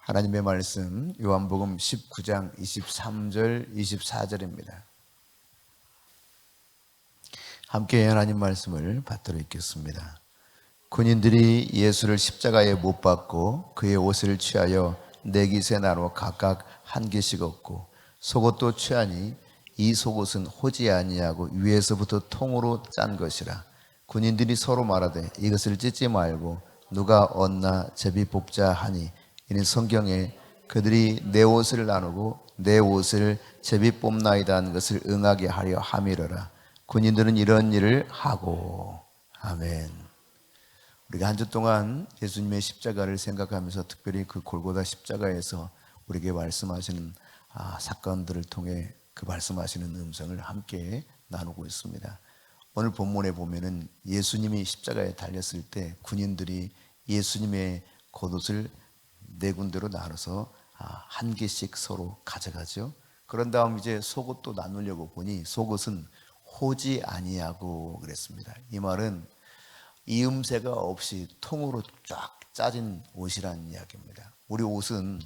하나님의 말씀 요한복음 19장 23절 24절입니다. 함께 하나님 말씀을 받들어 읽겠습니다. 군인들이 예수를 십자가에 못 박고 그의 옷을 취하여 네 깃에 나눠 각각 한 개씩 얻고 속옷도 취하니 이 속옷은 호지 아니하고 위에서부터 통으로 짠 것이라. 군인들이 서로 말하되 이것을 찢지 말고 누가 얻나 제비 뽑자 하니 이는 성경에 그들이 내 옷을 나누고 내 옷을 제비 뽑나이다 한 것을 응하게 하려 함이로라. 군인들은 이런 일을 하고. 아멘. 우리가 한 주 동안 예수님의 십자가를 생각하면서 특별히 그 골고다 십자가에서 우리에게 말씀하시는 사건들을 통해 그 말씀하시는 음성을 함께 나누고 있습니다. 오늘 본문에 보면은 예수님이 십자가에 달렸을 때 군인들이 예수님의 겉옷을 네 군데로 나눠서 한 개씩 서로 가져가죠. 그런 다음 이제 속옷도 나누려고 보니 속옷은 호지 아니하고 그랬습니다. 이 말은 이음새가 없이 통으로 쫙 짜진 옷이라는 이야기입니다. 우리 옷은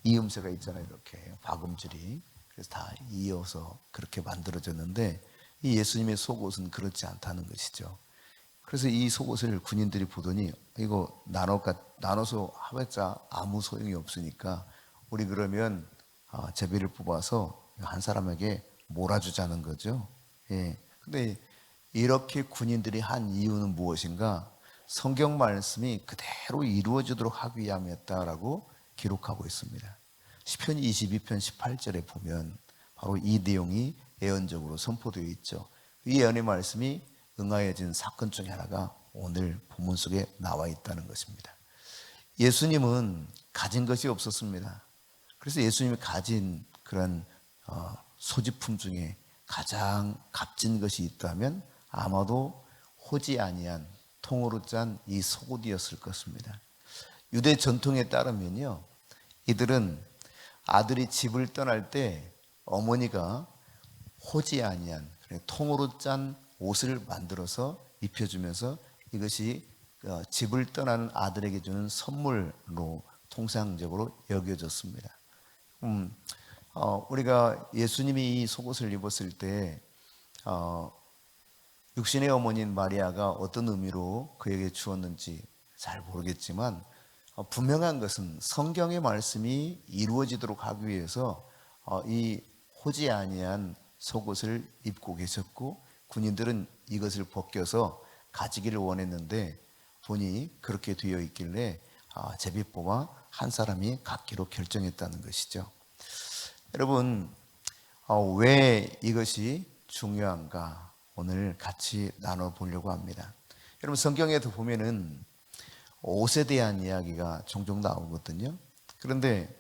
이음새가 있잖아요. 이렇게 박음질이. 그래서 다 이어서 그렇게 만들어졌는데 이 예수님의 속옷은 그렇지 않다는 것이죠. 그래서 이 속옷을 군인들이 보더니 이거 나눠서 하겠자 아무 소용이 없으니까 우리 그러면 제비를 뽑아서 한 사람에게 몰아주자는 거죠. 예. 근데 이렇게 군인들이 한 이유는 무엇인가? 성경 말씀이 그대로 이루어지도록 하기 위함이었다라고 기록하고 있습니다. 시편 22편 18절에 보면 바로 이 내용이 예언적으로 선포되어 있죠. 이 예언의 말씀이 응하여진 사건 중에 하나가 오늘 본문 속에 나와 있다는 것입니다. 예수님은 가진 것이 없었습니다. 그래서 예수님이 가진 그런 소지품 중에 가장 값진 것이 있다면 아마도 호지 아니한 통으로 짠 이 속옷이었을 것입니다. 유대 전통에 따르면요, 이들은 아들이 집을 떠날 때 어머니가 호지 아니한 통으로 짠 옷을 만들어서 입혀주면서 이것이 집을 떠나는 아들에게 주는 선물로 통상적으로 여겨졌습니다. 우리가 예수님이 이 속옷을 입었을 때 육신의 어머니인 마리아가 어떤 의미로 그에게 주었는지 잘 모르겠지만 분명한 것은 성경의 말씀이 이루어지도록 하기 위해서 이 호지 아니한 속옷을 입고 계셨고 군인들은 이것을 벗겨서 가지기를 원했는데 보니 그렇게 되어 있길래 제비 뽑아 한 사람이 갖기로 결정했다는 것이죠. 여러분, 왜 이것이 중요한가 오늘 같이 나눠보려고 합니다. 여러분, 성경에도 보면은 옷에 대한 이야기가 종종 나오거든요. 그런데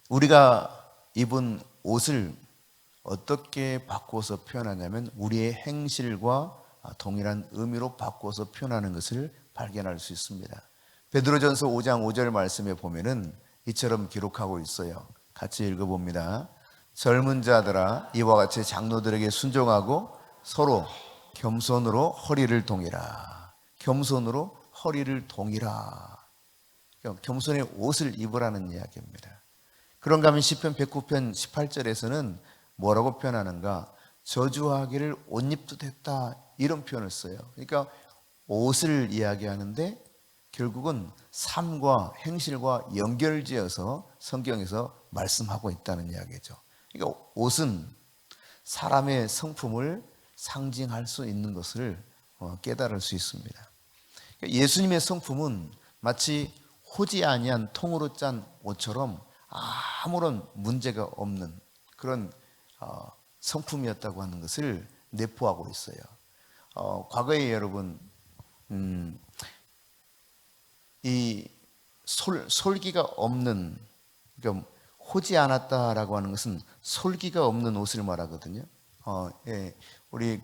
우리가 입은 옷을 어떻게 바꿔서 표현하냐면 우리의 행실과 동일한 의미로 바꿔서 표현하는 것을 발견할 수 있습니다. 베드로전서 5장 5절 말씀에 보면은 이처럼 기록하고 있어요. 같이 읽어봅니다. 젊은 자들아 이와 같이 장로들에게 순종하고 서로 겸손으로 허리를 동이라. 겸손으로 허리를 동이라. 겸손의 옷을 입으라는 이야기입니다. 그런가 하면 시편 109편 18절에서는 뭐라고 표현하는가? 저주하기를 옷 입듯 했다, 이런 표현을 써요. 그러니까 옷을 이야기하는데 결국은 삶과 행실과 연결지어서 성경에서 말씀하고 있다는 이야기죠. 그러니까 옷은 사람의 성품을 상징할 수 있는 것을 깨달을 수 있습니다. 그러니까 예수님의 성품은 마치 호지 아니한 통으로 짠 옷처럼 아무런 문제가 없는 그런 성품이었다고 하는 것을 내포하고 있어요. 과거에 여러분 이 솔기가 없는, 그러니까 호지 않았다라고 하는 것은 솔기가 없는 옷을 말하거든요. 우리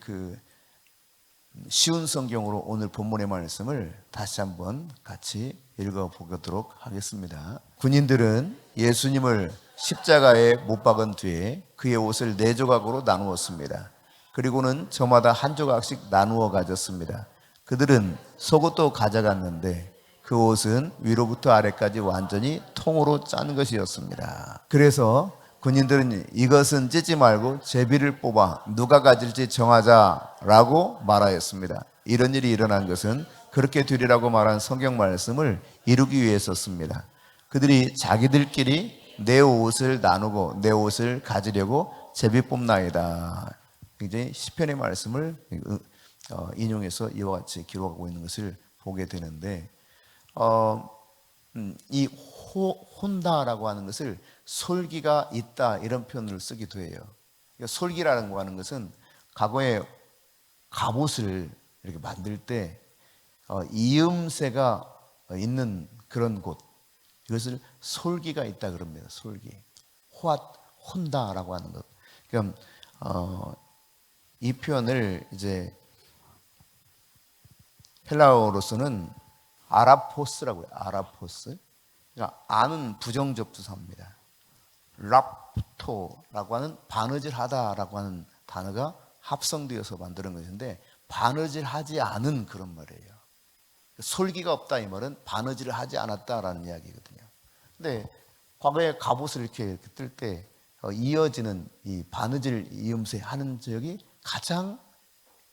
쉬운 성경으로 오늘 본문의 말씀을 다시 한번 같이 읽어보도록 하겠습니다. 군인들은 예수님을 십자가에 못 박은 뒤에 그의 옷을 네 조각으로 나누었습니다. 그리고는 저마다 한 조각씩 나누어 가졌습니다. 그들은 속옷도 가져갔는데 그 옷은 위로부터 아래까지 완전히 통으로 짠 것이었습니다. 그래서 군인들은 이것은 찢지 말고 제비를 뽑아 누가 가질지 정하자라고 말하였습니다. 이런 일이 일어난 것은 그렇게 되리라고 말한 성경 말씀을 이루기 위해서였습니다. 그들이 자기들끼리 내 옷을 나누고 내 옷을 가지려고 제비 뽑나이다. 굉장히 시편의 말씀을 인용해서 이와 같이 기록하고 있는 것을 보게 되는데, 이 혼다라고 하는 것을 솔기가 있다 이런 표현을 쓰기도 해요. 그러니까 솔기라고 하는 것은 과거에 갑옷을 이렇게 만들 때 이음새가 있는 그런 곳, 이것을 솔기가 있다 그럽니다. 솔기, 혼다라고 하는 것. 그러니까 이 표현을 이제 헬라어로서는 아라포스라고 해요. 아라포스. 그러니까 아는 부정접두사입니다. 랍토라고 하는 바느질하다라고 하는 단어가 합성되어서 만드는 것인데, 바느질하지 않은 그런 말이에요. 솔기가 없다 이 말은 바느질을 하지 않았다라는 이야기거든요. 근데 과거에 갑옷을 이렇게 뜰 때 이어지는 이 바느질 이음새 하는 지역이 가장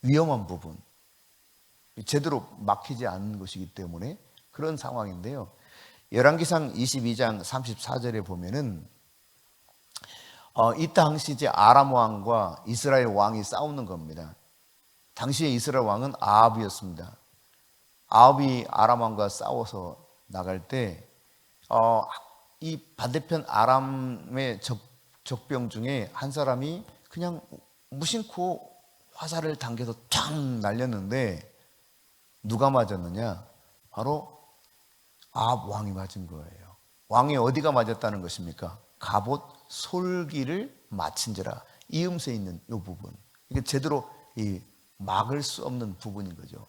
위험한 부분, 제대로 막히지 않는 것이기 때문에 그런 상황인데요. 열왕기상 22장 34절에 보면은 이 당시 이제 아람 왕과 이스라엘 왕이 싸우는 겁니다. 당시에 이스라엘 왕은 아합이었습니다. 아합이 아람 왕과 싸워서 나갈 때 이 반대편 아람의 적병 중에 한 사람이 그냥 무심코 화살을 당겨서 쫙 날렸는데 누가 맞았느냐? 바로 아합 왕이 맞은 거예요. 왕이 어디가 맞았다는 것입니까? 갑옷 솔기를 맞힌지라, 이음새 있는 이 부분. 이게 제대로 막을 수 없는 부분인 거죠.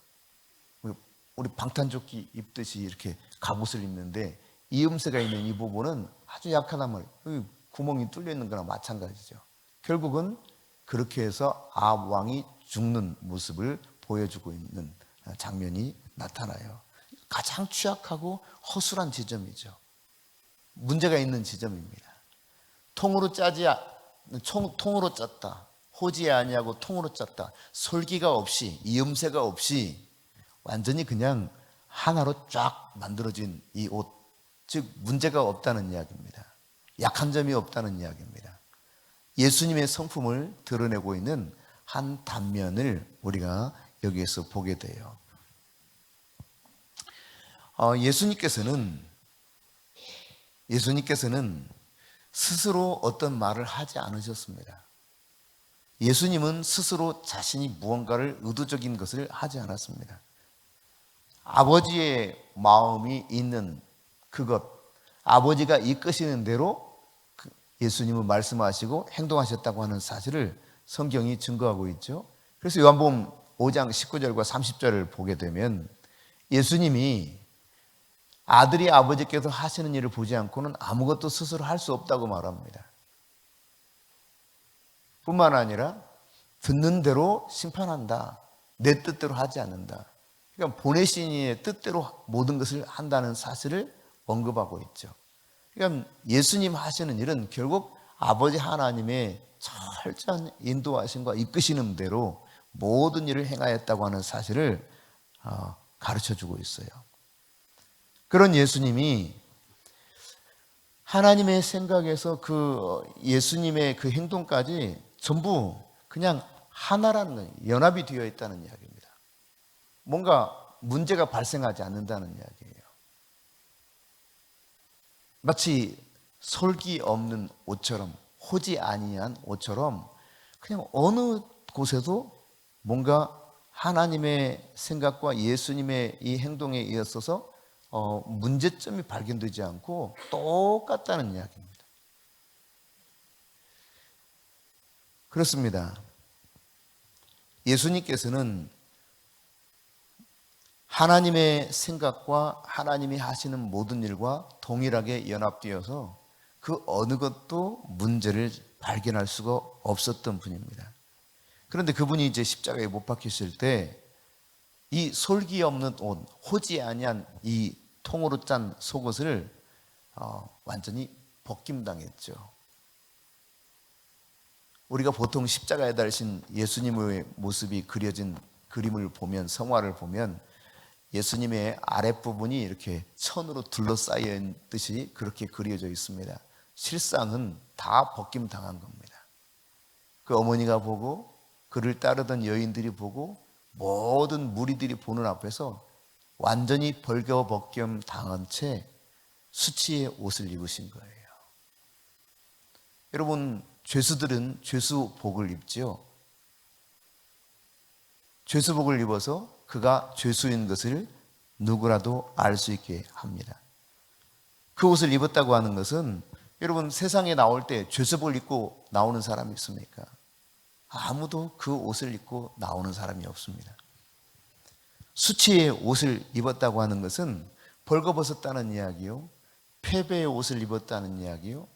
우리 방탄조끼 입듯이 이렇게 갑옷을 입는데 이음새가 있는 이 부분은 아주 약하단 말이에요. 구멍이 뚫려 있는 거랑 마찬가지죠. 결국은 그렇게 해서 아합 왕이 죽는 모습을 보여주고 있는 장면이 나타나요. 가장 취약하고 허술한 지점이죠. 문제가 있는 지점입니다. 통으로 짰다. 호지에 아니하고 통으로 짰다. 솔기가 없이, 이음새가 없이 완전히 그냥 하나로 쫙 만들어진 이 옷, 즉 문제가 없다는 이야기입니다. 약한 점이 없다는 이야기입니다. 예수님의 성품을 드러내고 있는 한 단면을 우리가 여기에서 보게 돼요. 예수님께서는 스스로 어떤 말을 하지 않으셨습니다. 예수님은 스스로 자신이 무언가를 의도적인 것을 하지 않았습니다. 아버지의 마음이 있는 그것, 아버지가 이끄시는 대로 예수님은 말씀하시고 행동하셨다고 하는 사실을 성경이 증거하고 있죠. 그래서 요한복음 5장 19절과 30절을 보게 되면 예수님이 아들이 아버지께서 하시는 일을 보지 않고는 아무것도 스스로 할 수 없다고 말합니다. 뿐만 아니라 듣는 대로 심판한다. 내 뜻대로 하지 않는다. 그러니까 보내신 이의 뜻대로 모든 것을 한다는 사실을 언급하고 있죠. 그러니까 예수님 하시는 일은 결국 아버지 하나님의 철저한 인도하심과 이끄시는 대로 모든 일을 행하였다고 하는 사실을 가르쳐주고 있어요. 그런 예수님이 하나님의 생각에서 그 예수님의 그 행동까지 전부 그냥 하나라는, 연합이 되어 있다는 이야기입니다. 뭔가 문제가 발생하지 않는다는 이야기예요. 마치 솔기 없는 옷처럼, 호지 아니한 옷처럼 그냥 어느 곳에도 뭔가 하나님의 생각과 예수님의 이 행동에 있어서 문제점이 발견되지 않고 똑같다는 이야기입니다. 그렇습니다. 예수님께서는 하나님의 생각과 하나님이 하시는 모든 일과 동일하게 연합되어서 그 어느 것도 문제를 발견할 수가 없었던 분입니다. 그런데 그분이 이제 십자가에 못 박히실 때 이 솔기 없는 옷, 호지 아니한 이 통으로 짠 속옷을 완전히 벗김당했죠. 우리가 보통 십자가에 달리신 예수님의 모습이 그려진 그림을 보면, 성화를 보면 예수님의 아랫부분이 이렇게 천으로 둘러싸인 듯이 그렇게 그려져 있습니다. 실상은 다 벗김당한 겁니다. 그 어머니가 보고 그를 따르던 여인들이 보고 모든 무리들이 보는 앞에서 완전히 벌거벗김 당한 채 수치의 옷을 입으신 거예요. 여러분, 죄수들은 죄수복을 입지요. 죄수복을 입어서 그가 죄수인 것을 누구라도 알 수 있게 합니다. 그 옷을 입었다고 하는 것은, 여러분, 세상에 나올 때 죄수복을 입고 나오는 사람이 있습니까? 아무도 그 옷을 입고 나오는 사람이 없습니다. 수치의 옷을 입었다고 하는 것은 벌거벗었다는 이야기요, 패배의 옷을 입었다는 이야기요,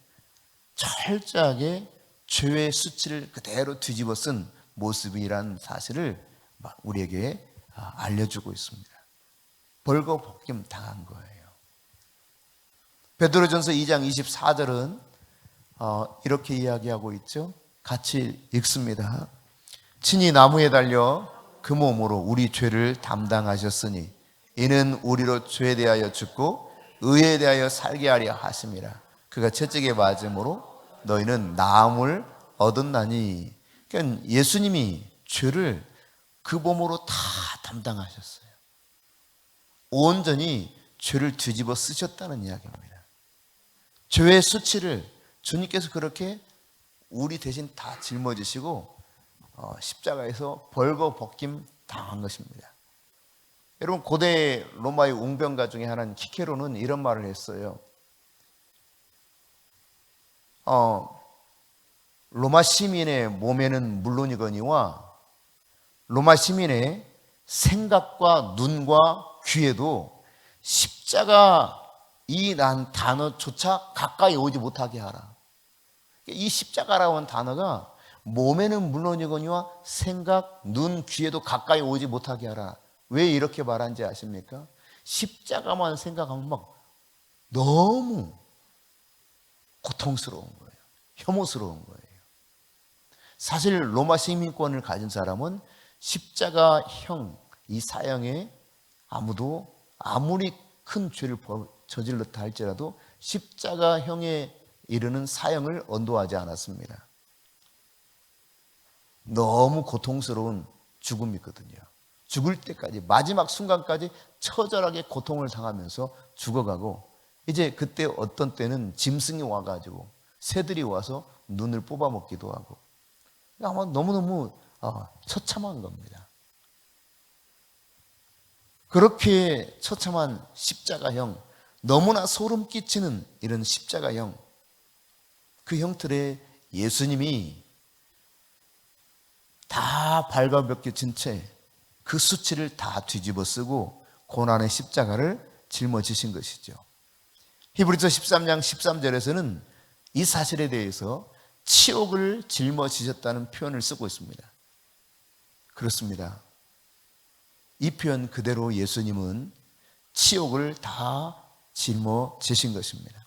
철저하게 죄의 수치를 그대로 뒤집어 쓴 모습이란 사실을 우리에게 알려주고 있습니다. 벌거벗김 당한 거예요. 베드로전서 2장 24절은 이렇게 이야기하고 있죠. 같이 읽습니다. 친히 나무에 달려 그 몸으로 우리 죄를 담당하셨으니 이는 우리로 죄에 대하여 죽고 의에 대하여 살게 하려 하심이라. 그가 채찍에 맞음으로 너희는 나음을 얻었나니. 그러니까 예수님이 죄를 그 몸으로 다 담당하셨어요. 온전히 죄를 뒤집어 쓰셨다는 이야기입니다. 죄의 수치를 주님께서 그렇게 우리 대신 다 짊어지시고 십자가에서 벌거벗김 당한 것입니다. 여러분, 고대 로마의 웅변가 중에 하나인 키케로는 이런 말을 했어요. 로마 시민의 몸에는 물론이거니와 로마 시민의 생각과 눈과 귀에도 십자가 이란 단어조차 가까이 오지 못하게 하라. 이 십자가라고 하는 단어가 몸에는 물론이거니와 생각, 눈, 귀에도 가까이 오지 못하게 하라. 왜 이렇게 말한지 아십니까? 십자가만 생각하면 막 너무 고통스러운 거예요. 혐오스러운 거예요. 사실 로마 시민권을 가진 사람은 십자가형, 이 사형에 아무도 아무리 큰 죄를 저질렀다 할지라도 십자가형에 이르는 사형을 언도하지 않았습니다. 너무 고통스러운 죽음이거든요. 죽을 때까지, 마지막 순간까지 처절하게 고통을 당하면서 죽어가고, 이제 그때 어떤 때는 짐승이 와가지고 새들이 와서 눈을 뽑아먹기도 하고, 아마 너무너무 처참한 겁니다. 그렇게 처참한 십자가형, 너무나 소름 끼치는 이런 십자가형, 그 형틀에 예수님이 다 발가벗겨진 채 그 수치를 다 뒤집어 쓰고 고난의 십자가를 짊어지신 것이죠. 히브리서 13장 13절에서는 이 사실에 대해서 치욕을 짊어지셨다는 표현을 쓰고 있습니다. 그렇습니다. 이 표현 그대로 예수님은 치욕을 다 짊어지신 것입니다.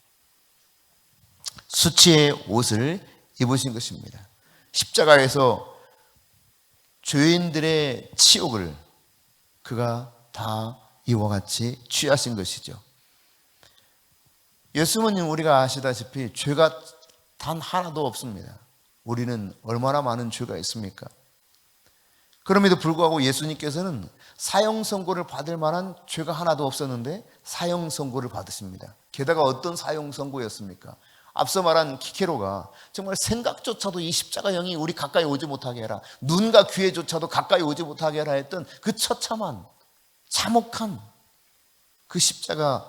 수치의 옷을 입으신 것입니다. 십자가에서 죄인들의 치욕을 그가 다 이와 같이 취하신 것이죠. 예수님은 우리가 아시다시피 죄가 단 하나도 없습니다. 우리는 얼마나 많은 죄가 있습니까? 그럼에도 불구하고 예수님께서는 사형 선고를 받을 만한 죄가 하나도 없었는데 사형 선고를 받으십니다. 게다가 어떤 사형 선고였습니까? 앞서 말한 키케로가 정말 생각조차도 이 십자가형이 우리 가까이 오지 못하게 해라, 눈과 귀에조차도 가까이 오지 못하게 해라 했던 그 처참한 참혹한 그 십자가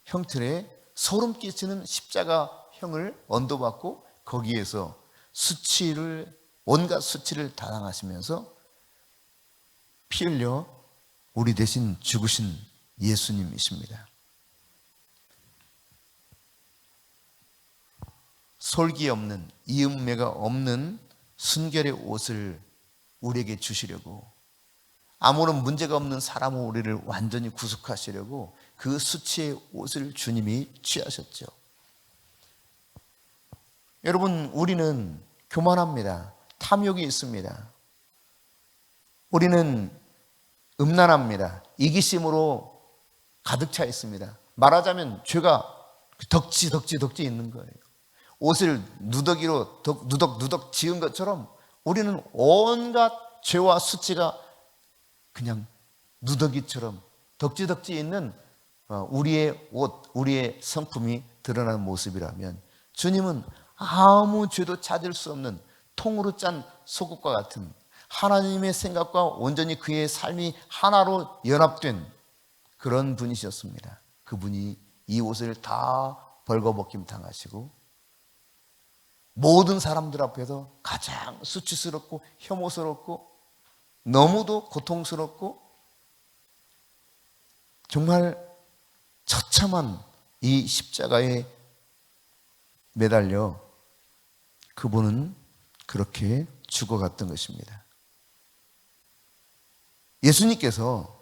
형틀에 소름 끼치는 십자가형을 언도받고 거기에서 온갖 수치를 다 당하시면서 피 흘려 우리 대신 죽으신 예수님이십니다. 솔기 없는, 이음매가 없는 순결의 옷을 우리에게 주시려고, 아무런 문제가 없는 사람으로 우리를 완전히 구속하시려고 그 수치의 옷을 주님이 취하셨죠. 여러분, 우리는 교만합니다. 탐욕이 있습니다. 우리는 음란합니다. 이기심으로 가득 차 있습니다. 말하자면 죄가 덕지 있는 거예요. 옷을 누더기로 누덕 지은 것처럼 우리는 온갖 죄와 수치가 그냥 누더기처럼 덕지 있는 우리의 옷, 우리의 성품이 드러나는 모습이라면, 주님은 아무 죄도 찾을 수 없는 통으로 짠 속옷과 같은, 하나님의 생각과 온전히 그의 삶이 하나로 연합된 그런 분이셨습니다. 그분이 이 옷을 다 벌거벗김 당하시고 모든 사람들 앞에서 가장 수치스럽고 혐오스럽고 너무도 고통스럽고 정말 처참한 이 십자가에 매달려 그분은 그렇게 죽어갔던 것입니다. 예수님께서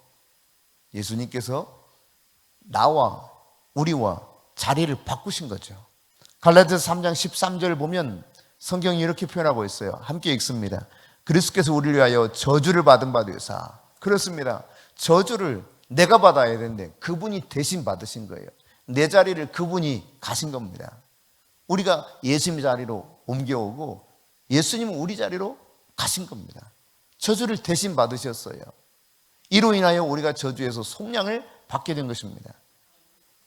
나와 우리와 자리를 바꾸신 거죠. 갈라디아서 3장 13절 보면 성경이 이렇게 표현하고 있어요. 함께 읽습니다. 그리스도께서 우리를 위하여 저주를 받은 바 되사. 그렇습니다. 저주를 내가 받아야 되는데 그분이 대신 받으신 거예요. 내 자리를 그분이 가신 겁니다. 우리가 예수님 자리로 옮겨오고 예수님은 우리 자리로 가신 겁니다. 저주를 대신 받으셨어요. 이로 인하여 우리가 저주에서 속량을 받게 된 것입니다.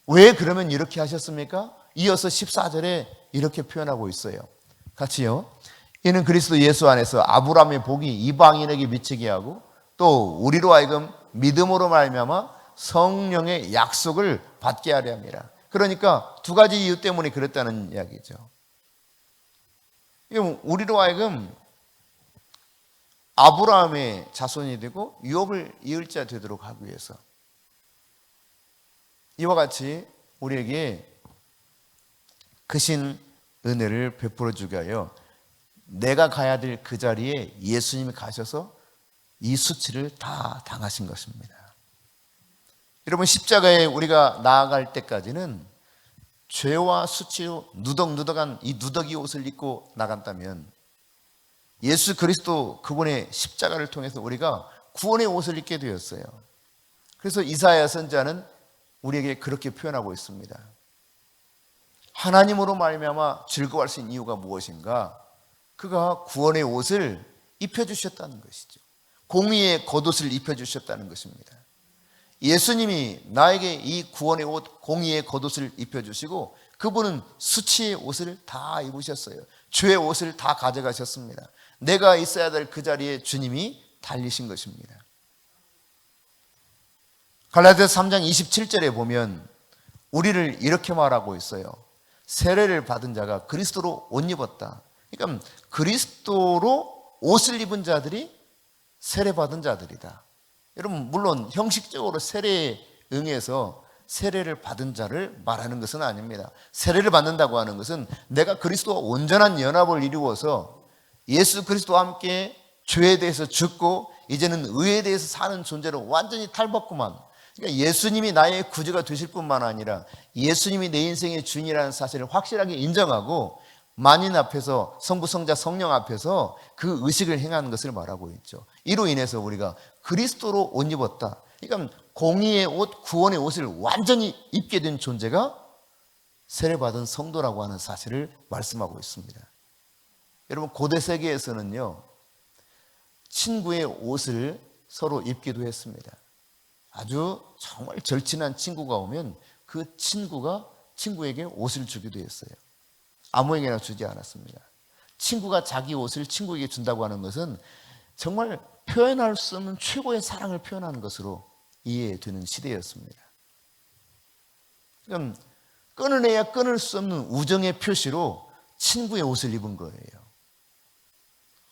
왜 그러면 이렇게 하셨습니까? 이어서 14절에 이렇게 표현하고 있어요. 같이요. 이는 그리스도 예수 안에서 아브라함의 복이 이방인에게 미치게 하고 또 우리로 하여금 믿음으로 말미암아 성령의 약속을 받게 하려 합니다. 그러니까 두 가지 이유 때문에 그랬다는 이야기죠. 우리로 하여금 아브라함의 자손이 되고 유업을 이을 자 되도록 하기 위해서, 이와 같이 우리에게 크신 은혜를 베풀어 주게 하여 내가 가야 될 그 자리에 예수님이 가셔서 이 수치를 다 당하신 것입니다. 여러분, 십자가에 우리가 나아갈 때까지는 죄와 수치로 누덕누덕한 이 누더기 옷을 입고 나간다면, 예수 그리스도 그분의 십자가를 통해서 우리가 구원의 옷을 입게 되었어요. 그래서 이사야 선지자는 우리에게 그렇게 표현하고 있습니다. 하나님으로 말미암아 즐거워할 수 있는 이유가 무엇인가? 그가 구원의 옷을 입혀주셨다는 것이죠. 공의의 겉옷을 입혀주셨다는 것입니다. 예수님이 나에게 이 구원의 옷, 공의의 겉옷을 입혀주시고 그분은 수치의 옷을 다 입으셨어요. 죄의 옷을 다 가져가셨습니다. 내가 있어야 될 그 자리에 주님이 달리신 것입니다. 갈라디아서 3장 27절에 보면 우리를 이렇게 말하고 있어요. 세례를 받은 자가 그리스도로 옷 입었다. 그러니까 그리스도로 옷을 입은 자들이 세례받은 자들이다. 여러분, 물론 형식적으로 세례에 응해서 세례를 받은 자를 말하는 것은 아닙니다. 세례를 받는다고 하는 것은 내가 그리스도와 온전한 연합을 이루어서 예수 그리스도와 함께 죄에 대해서 죽고 이제는 의에 대해서 사는 존재로 완전히 탈바꿈한, 그러니까 예수님이 나의 구주가 되실 뿐만 아니라 예수님이 내 인생의 주인이라는 사실을 확실하게 인정하고 만인 앞에서, 성부, 성자, 성령 앞에서 그 의식을 행하는 것을 말하고 있죠. 이로 인해서 우리가 그리스도로 옷 입었다. 그러니까 공의의 옷, 구원의 옷을 완전히 입게 된 존재가 세례받은 성도라고 하는 사실을 말씀하고 있습니다. 여러분, 고대 세계에서는요, 친구의 옷을 서로 입기도 했습니다. 아주 정말 절친한 친구가 오면 그 친구가 친구에게 옷을 주기도 했어요. 아무에게나 주지 않았습니다. 친구가 자기 옷을 친구에게 준다고 하는 것은 정말 표현할 수 없는 최고의 사랑을 표현하는 것으로 이해되는 시대였습니다. 그럼 끊어내야 끊을 수 없는 우정의 표시로 친구의 옷을 입은 거예요.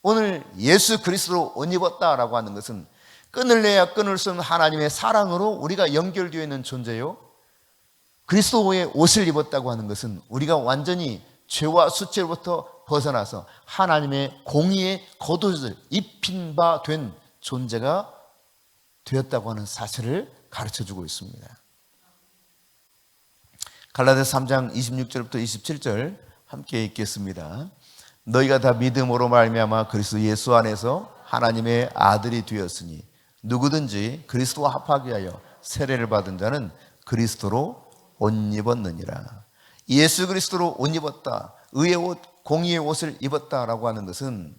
오늘 예수 그리스도로 옷 입었다라고 하는 것은 끊을래야 끊을 수 없는 하나님의 사랑으로 우리가 연결되어 있는 존재요. 그리스도의 옷을 입었다고 하는 것은 우리가 완전히 죄와 수치로부터 벗어나서 하나님의 공의의 겉옷을 입힌 바 된 존재가 되었다고 하는 사실을 가르쳐주고 있습니다. 갈라디아서 3장 26절부터 27절 함께 읽겠습니다. 너희가 다 믿음으로 말미암아 그리스도 예수 안에서 하나님의 아들이 되었으니 누구든지 그리스도와 합하게 하여 세례를 받은 자는 그리스도로 옷 입었느니라. 예수 그리스도로 옷 입었다, 의의 옷, 공의의 옷을 입었다라고 하는 것은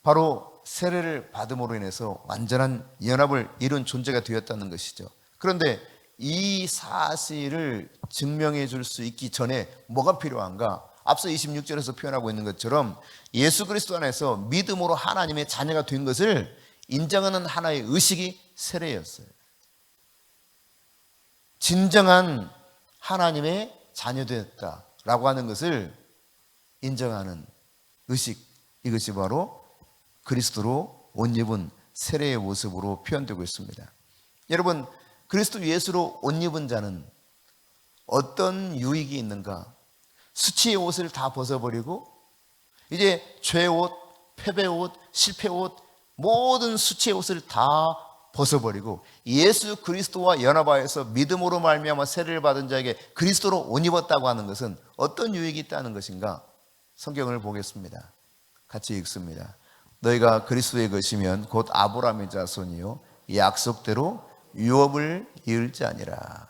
바로 세례를 받음으로 인해서 완전한 연합을 이룬 존재가 되었다는 것이죠. 그런데 이 사실을 증명해 줄 수 있기 전에 뭐가 필요한가? 앞서 26절에서 표현하고 있는 것처럼 예수 그리스도 안에서 믿음으로 하나님의 자녀가 된 것을 인정하는 하나의 의식이 세례였어요. 진정한 하나님의 자녀되었다라고 하는 것을 인정하는 의식, 이것이 바로 그리스도로 옷 입은 세례의 모습으로 표현되고 있습니다. 여러분, 그리스도 예수로 옷 입은 자는 어떤 유익이 있는가? 수치의 옷을 다 벗어버리고 이제 죄의 옷, 패배의 옷, 실패의 옷, 모든 수치의 옷을 다 벗어버리고 예수 그리스도와 연합하여서 믿음으로 말미암아 세례를 받은 자에게 그리스도로 옷 입었다고 하는 것은 어떤 유익이 있다는 것인가? 성경을 보겠습니다. 같이 읽습니다. 너희가 그리스도의 것이면 곧 아브라함의 자손이요 약속대로 유업을 이을 자니라.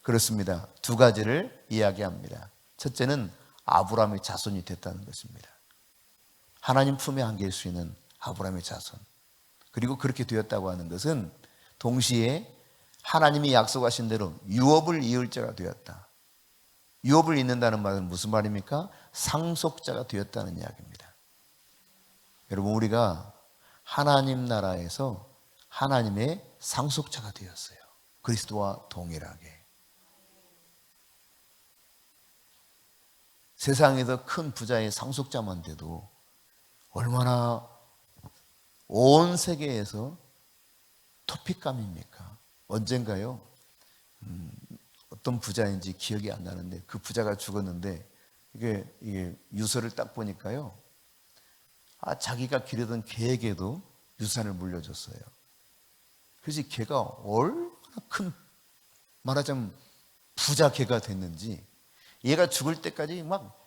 그렇습니다. 두 가지를 이야기합니다. 첫째는 아브라함의 자손이 됐다는 것입니다. 하나님 품에 안길 수 있는 아브라함의 자손. 그리고 그렇게 되었다고 하는 것은 동시에 하나님이 약속하신 대로 유업을 이을 자가 되었다. 유업을 잇는다는 말은 무슨 말입니까? 상속자가 되었다는 이야기입니다. 여러분, 우리가 하나님 나라에서 하나님의 상속자가 되었어요. 그리스도와 동일하게. 세상에서 큰 부자의 상속자만 돼도 얼마나 온 세계에서 토픽감입니까? 언젠가요? 어떤 부자인지 기억이 안 나는데 그 부자가 죽었는데 이게 유서를 딱 보니까요. 자기가 기르던 개에게도 유산을 물려줬어요. 그래서 개가 얼마나 큰, 말하자면 부자 개가 됐는지 얘가 죽을 때까지 막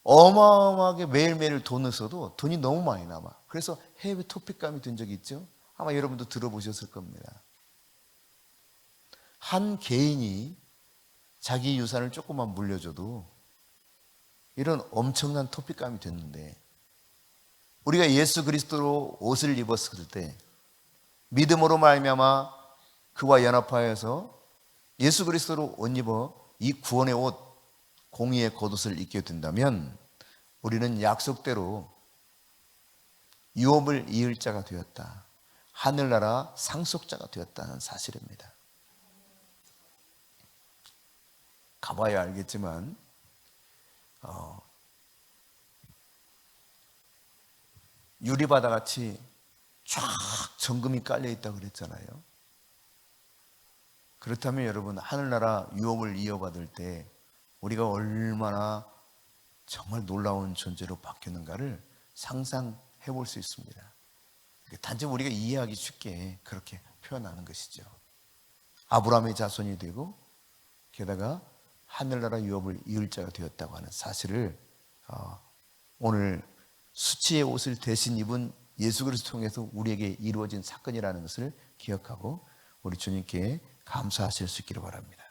어마어마하게 매일매일 돈을 써도 돈이 너무 많이 남아. 그래서 해외 토픽감이 된 적이 있죠. 아마 여러분도 들어보셨을 겁니다. 한 개인이 자기 유산을 조금만 물려줘도 이런 엄청난 토픽감이 됐는데 우리가 예수 그리스도로 옷을 입었을 때 믿음으로 말미암아 그와 연합하여서 예수 그리스도로 옷 입어 이 구원의 옷, 공의의 겉옷을 입게 된다면 우리는 약속대로 유업을 이을 자가 되었다. 하늘나라 상속자가 되었다는 사실입니다. 가봐야 알겠지만 유리바다 같이 쫙 정금이 깔려 있다고 그랬잖아요. 그렇다면 여러분, 하늘나라 유업을 이어받을 때 우리가 얼마나 정말 놀라운 존재로 바뀌는가를 상상해 볼 수 있습니다. 단지 우리가 이해하기 쉽게 그렇게 표현하는 것이죠. 아브라함의 자손이 되고 게다가 하늘나라 유업을 이을 자가 되었다고 하는 사실을 오늘 수치의 옷을 대신 입은 예수 그리스도 통해서 우리에게 이루어진 사건이라는 것을 기억하고 우리 주님께 감사하실 수 있기를 바랍니다.